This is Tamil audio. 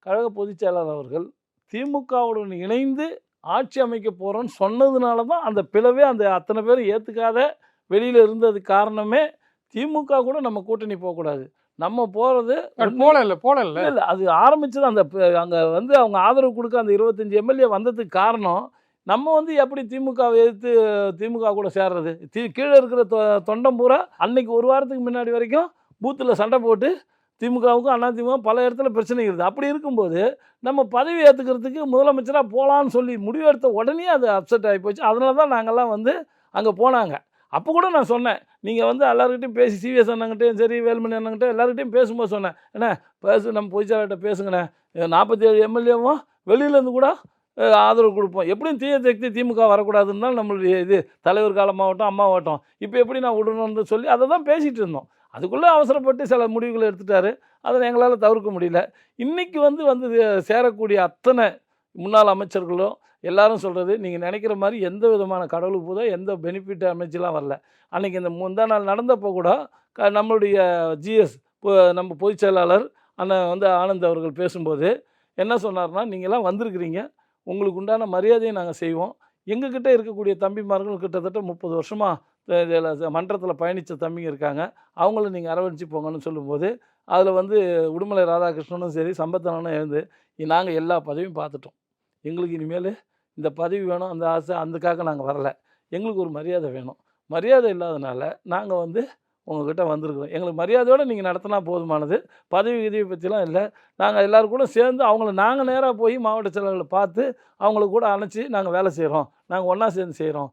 கழக பொதுச் செயலாளர் அவர்கள் திமுகவுடன் இணைந்து ஆட்சி அமைக்க போகிறோன்னு சொன்னதுனால தான் அந்த பிளவே அந்த அத்தனை பேர் ஏற்றுக்காத வெளியில் இருந்தது காரணமே. திமுக கூட நம்ம கூட்டணி போகக்கூடாது, நம்ம போகிறது போல இல்லை. அது ஆரம்பித்தது அந்த அங்கே வந்து அவங்க ஆதரவு கொடுக்க அந்த 25 எம்எல்ஏ வந்ததுக்கு காரணம் நம்ம வந்து எப்படி திமுகவை எதிர்த்து திமுக கூட சேர்றது. கீழே இருக்கிற தொண்டம் பூரா அன்னைக்கு ஒரு வாரத்துக்கு முன்னாடி வரைக்கும் பூத்தில் சண்டை போட்டு திமுகவுக்கும் அதிமுக பல இடத்துல பிரச்சனை இருக்குது. அப்படி இருக்கும்போது நம்ம பதவி ஏற்றுக்கிறதுக்கு முதலமைச்சராக போகலான்னு சொல்லி முடிவெடுத்த உடனே அது அப்செட் ஆகி போச்சு. அதனால தான் நாங்கள்லாம் வந்து அங்கே போனாங்க. அப்போ கூட நான் சொன்னேன், நீங்கள் வந்து எல்லாருக்கிட்டையும் பேசி சிவிஎஸ் அண்ணங்கிட்டையும் சரி வேலுமணி அண்ணங்கிட்ட எல்லாருக்கிட்டையும் பேசும்போது சொன்னேன், என்ன நம்ம பொதுச்செயலாளர்கிட்ட பேசுங்கண்ணே, 47 எம்எல்ஏவும் வெளியிலேருந்து கூட ஆதரவு கொடுப்போம், எப்படியும் தீய சக்தி திமுக வரக்கூடாதுன்னு தான் நம்மளுடைய இது தலைவர் காலமாகட்டும் அம்மாவாகட்டும். இப்போ எப்படி நான் விடணும்னு சொல்லி அதை தான் பேசிகிட்டு இருந்தோம். அதுக்குள்ளே அவசரப்பட்டு சில முடிவுகளை எடுத்துட்டாரு. அதை எங்களால் தவிர்க்க முடியல. இன்றைக்கி வந்து சேரக்கூடிய அத்தனை முன்னாள் அமைச்சர்களும் எல்லாரும் சொல்கிறது, நீங்கள் நினைக்கிற மாதிரி எந்த விதமான கடவுளுக்கு போதோ எந்த பெனிஃபிட் அமைச்செலாம் வரல. அன்றைக்கி இந்த முந்தா நாள் நடந்தப்போ கூட நம்மளுடைய ஜிஎஸ் நம்ம பொதுச் செயலாளர் அண்ணன் வந்து ஆனந்த் அவர்கள் பேசும்போது என்ன சொன்னார்னா, நீங்கள்லாம் வந்திருக்கிறீங்க, உங்களுக்கு உண்டான மரியாதையை நாங்கள் செய்வோம். எங்ககிட்ட இருக்கக்கூடிய தம்பிமார்கள் கிட்டத்தட்ட 30 வருஷமாக மன்றத்தில் பயணித்த தம்பிங்க இருக்காங்க, அவங்கள நீங்கள் அரவணைச்சு போங்கன்னு சொல்லும்போது அதில் வந்து உடுமலை ராதாகிருஷ்ணனும் சரி சம்பத்தனும் எழுந்து, நாங்கள் எல்லா பதவியும் பார்த்துட்டோம், எங்களுக்கு இனிமேல் இந்த பதவி வேணும், அந்த ஆசை அதுக்காக நாங்கள் வரல, எங்களுக்கு ஒரு மரியாதை வேணும், மரியாதை இல்லாதனால நாங்கள் வந்து உங்கள்கிட்ட வந்திருக்கிறோம், எங்களுக்கு மரியாதையோடு நீங்கள் நடத்தினா போதுமானது, பதவி விதியை பற்றிலாம் இல்லை. நாங்கள் எல்லோரும் கூட சேர்ந்து அவங்கள நாங்கள் நேராக போய் மாவட்ட செயலாளர்களை பார்த்து அவங்கள கூட அணைச்சி நாங்கள் வேலை செய்கிறோம், நாங்கள் ஒன்றா சேர்ந்து செய்கிறோம்.